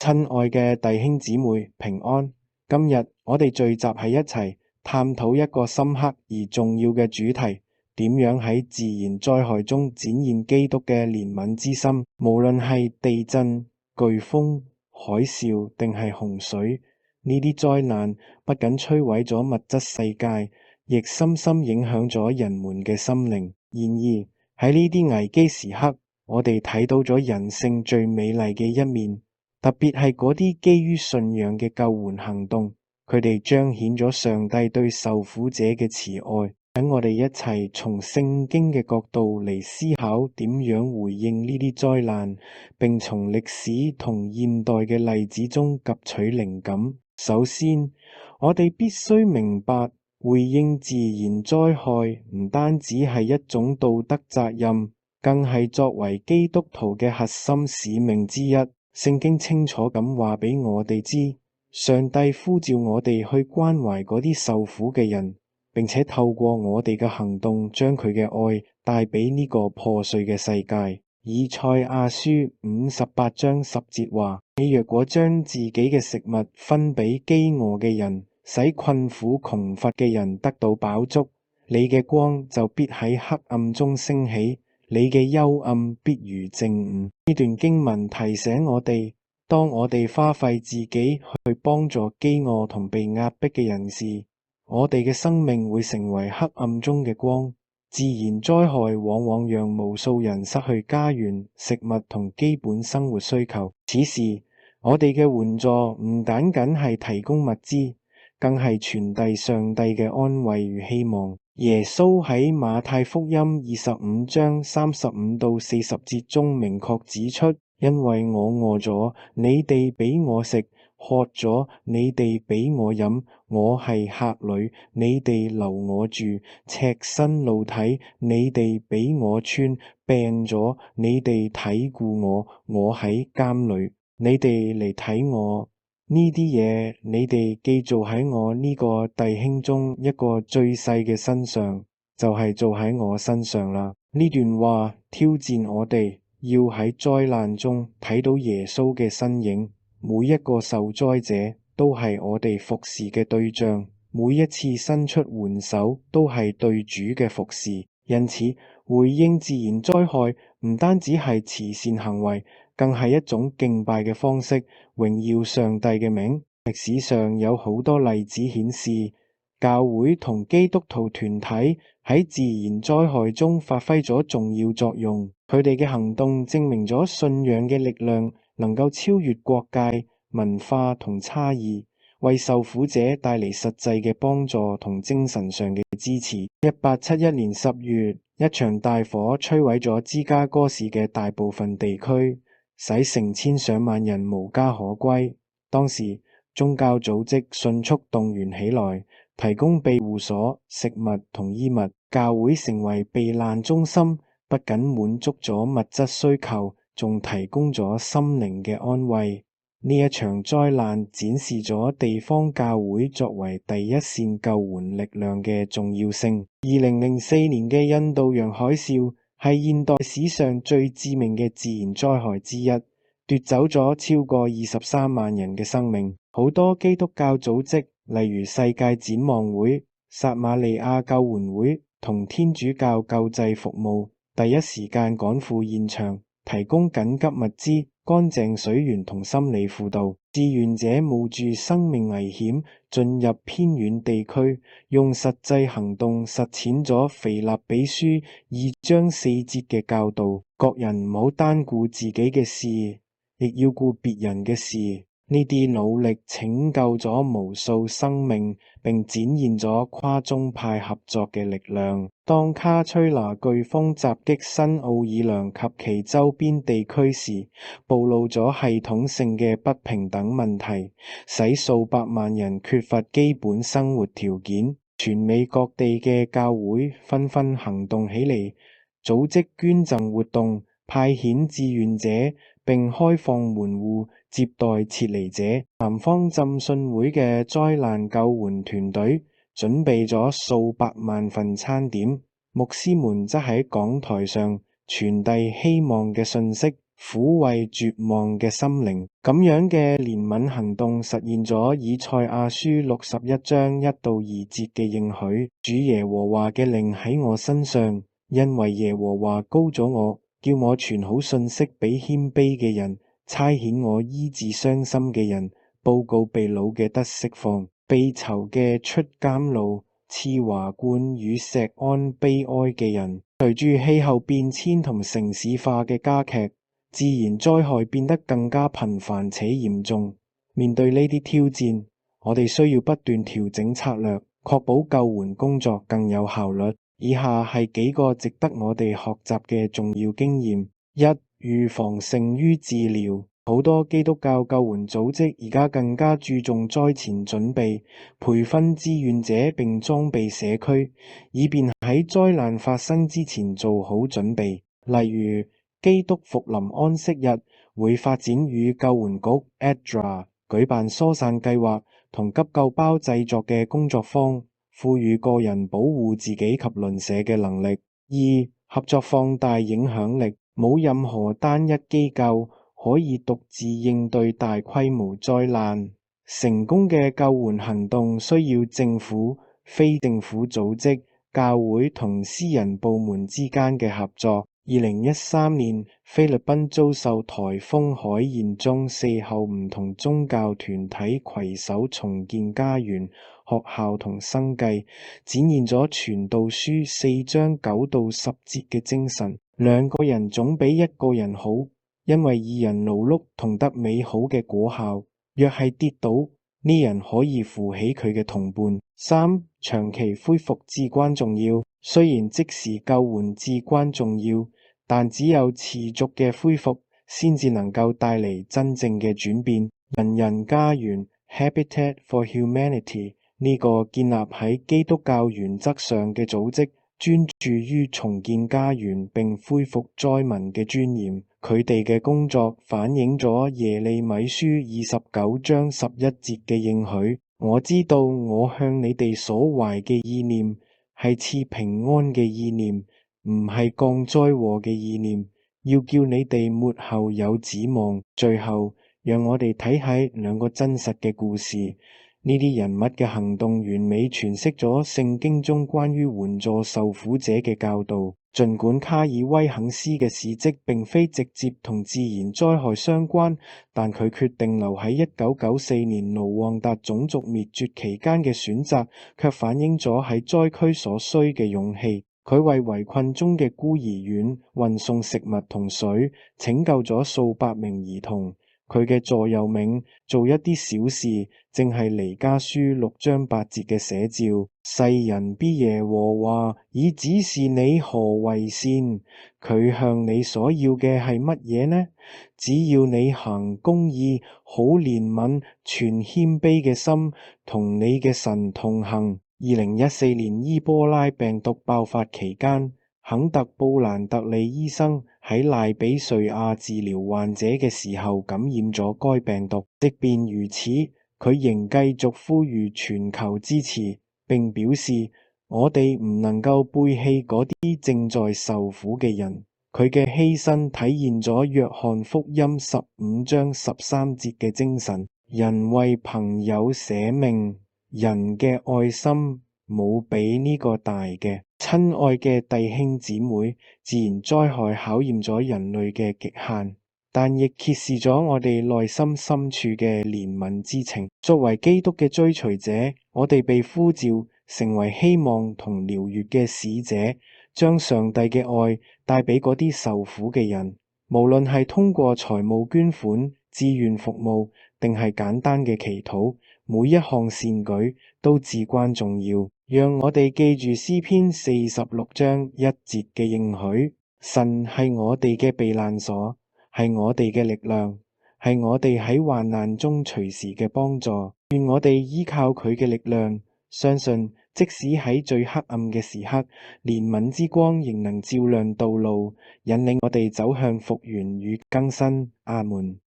親愛嘅弟兄姊妹，平安。今日我哋聚集喺一齊，探討一個深刻而重要嘅主題：點樣喺自然災害中展現基督嘅憐憫之心。無論係地震、颶風、海嘯定係洪水，呢啲災難不僅摧毀咗物質世界，亦深深影響咗人們嘅心靈。然而喺呢啲危機時刻，我哋睇到咗人性最美麗嘅一面。特別係嗰啲基於信仰嘅救援行動，佢哋彰顯咗上帝對受苦者嘅慈愛。等我哋一齊從聖經嘅角度嚟思考點樣回應呢啲災難，並從歷史同現代嘅例子中汲取靈感。首先，我哋必須明白，回應自然災害唔單止係一種道德責任，更係作為基督徒嘅核心使命之一。聖經清楚咁話俾我哋知，上帝呼召我哋去關懷嗰啲受苦嘅人，並且透過我哋嘅行動將佢嘅愛帶俾呢個破碎嘅世界。以賽亞書58章10節話：你若果將自己嘅食物分俾飢餓嘅人，使困苦窮乏嘅人得到飽足，你嘅光就必喺黑暗中升起，你嘅幽暗必如正午。呢段經文提醒我哋，當我哋花費自己去幫助飢餓同被壓迫嘅人時，我哋嘅生命會成為黑暗中嘅光。自然災害往往讓無數人失去家園、食物同基本生活需求。此時，我哋嘅援助唔僅僅係提供物資，更係傳遞上帝嘅安慰與希望。耶穌喺馬太福音25章35到40節中明確指出：因為我餓咗，你哋俾我食；渴咗，你哋俾我飲；我係客旅，你哋留我住；赤身露體，你哋俾我穿；病咗，你哋睇顧我；我喺監裏，你哋嚟睇我。呢啲嘢，你哋既做喺我呢個弟兄中一個最細嘅身上，就係做喺我身上啦。呢段話挑戰我哋，要喺災難中睇到耶穌嘅身影。每一個受災者都係我哋服侍嘅對象，每一次伸出援手都係對主嘅服侍。因此，回應自然災害唔單止係慈善行為，更係一種敬拜嘅方式，榮耀上帝嘅名。歷史上有好多例子顯示，教會同基督徒團體喺自然災害中發揮咗重要作用。佢哋嘅行動證明咗信仰嘅力量能夠超越國界、文化同差異，為受苦者帶嚟實際嘅幫助同精神上嘅支持。1871年10月，一場大火摧毀咗芝加哥市嘅大部分地區，使成千上萬人無家可歸。當時宗教組織迅速動員起來，提供庇護所、食物同衣物。教會成為避難中心，不僅滿足咗物質需求，仲提供咗心靈嘅安慰。呢一場災難展示咗地方教會作為第一線救援力量嘅重要性。2004年嘅印度洋海嘯係現代史上最致命嘅自然災害之一，奪走咗超過23萬人嘅生命。好多基督教組織，例如世界展望會、撒瑪利亞救援會同天主教救濟服務，第一時間趕赴現場，提供緊急物資、乾淨水源同心理輔導。志願者冒住生命危險進入偏遠地區，用實際行動實踐咗腓立比書2章4節嘅教導：各人唔好單顧自己嘅事，亦要顧別人嘅事。呢啲努力拯救咗無數生命，並展現咗跨宗派合作嘅力量。當卡崔娜颶風襲擊新奧爾良及其周邊地區時，暴露咗系統性嘅不平等問題，使數百萬人缺乏基本生活條件。全美各地嘅教會紛紛行動起嚟，組織捐贈活動，派遣志願者，並開放門戶接待撤離者。南方浸信會嘅災難救援團隊準備咗數百萬份餐點，牧師們則喺講台上傳遞希望嘅信息，撫慰絕望嘅心靈。咁樣嘅憐憫行動實現咗以賽亞書61章1到2節嘅應許：主耶和華嘅靈喺我身上，因為耶和華膏咗我，叫我傳好信息俾謙卑嘅人，差遣我醫治傷心嘅人，報告被擄嘅得釋放，被囚嘅出監牢，賜華冠與錫安悲哀嘅人。隨住氣候變遷同城市化嘅加劇，自然災害變得更加頻繁且嚴重。面對呢啲挑戰，我哋需要不斷調整策略，確保救援工作更有效率。以下係幾個值得我哋學習嘅重要經驗：一、預防勝於治療。好多基督教救援組織而家更加注重災前準備，培訓志願者並裝備社區，以便喺災難發生之前做好準備。例如，基督復臨安息日會發展與救援局 ADRA 舉辦疏散計劃同急救包製作嘅工作坊，賦予個人保護自己及鄰舍嘅能力。二、合作放大影響力。冇任何單一機構可以獨自應對大規模災難。成功嘅救援行動需要政府、非政府組織、教會同私人部門之間嘅合作。2013年，菲律賓遭受颱風海燕中4後，唔同宗教團體攜手重建家園、學校同生計，展現咗傳道書4章9到10節嘅精神。2個人總比1個人好，因為2人勞碌同得美好嘅果效。若係跌倒，呢人可以扶起佢嘅同伴。3、長期恢復至關重要。雖然即時救援至關重要，但只有持續嘅恢復先至能夠帶嚟真正嘅轉變。人人家園 Habitat for Humanity 呢個建立喺基督教原則上嘅組織，專注於重建家園並恢復災民嘅尊嚴。佢哋嘅工作反映咗耶利米書29章11節嘅應許：我知道我向你哋所懷嘅意念係賜平安嘅意念，唔係降災禍嘅意念，要叫你哋末後有指望。最後，讓我哋睇睇2個真實嘅故事。呢啲人物嘅行動完美詮釋咗聖經中關於援助受苦者嘅教導。儘管卡爾威肯斯嘅事蹟並非直接同自然災害相關，但佢決定留喺1994年盧旺達種族滅絕期間嘅選擇，卻反映咗喺災區所需嘅勇氣。佢為圍困中嘅孤兒院運送食物同水，拯救咗數百名兒童。佢嘅座右銘做一啲小事，正係彌迦書6章8節嘅寫照。世人必耶和華已指示你何為善，佢向你所要嘅係乜嘢呢？只要你行公義、好憐憫、存謙卑嘅心，同你嘅神同行。2014年伊波拉病毒爆發期間，肯特布蘭特利醫生喺賴比瑞亞治療患者嘅時候感染咗該病毒。即便如此，佢仍繼續呼籲全球支持，並表示我哋唔能夠背棄嗰啲正在受苦嘅人。佢嘅犧牲體現咗約翰福音15章13節嘅精神：人為朋友捨命，人嘅愛心冇比呢個大嘅。親愛嘅弟兄姊妹，自然災害考驗咗人類嘅極限，但亦揭示咗我哋內心深處嘅憐憫之情。作為基督嘅追隨者，我哋被呼召成為希望同療癒嘅使者，將上帝嘅愛帶俾嗰啲受苦嘅人。無論係通過財務捐款、志願服務，定係簡單嘅祈禱，每一項善舉都至關重要。讓我哋記住詩篇46章1節嘅應許：神係我哋嘅避難所，係我哋嘅力量，係我哋喺患難中隨時嘅幫助。願我哋依靠佢嘅力量，相信即使喺最黑暗嘅時刻，憐憫之光仍能照亮道路，引領我哋走向復原與更新。阿門。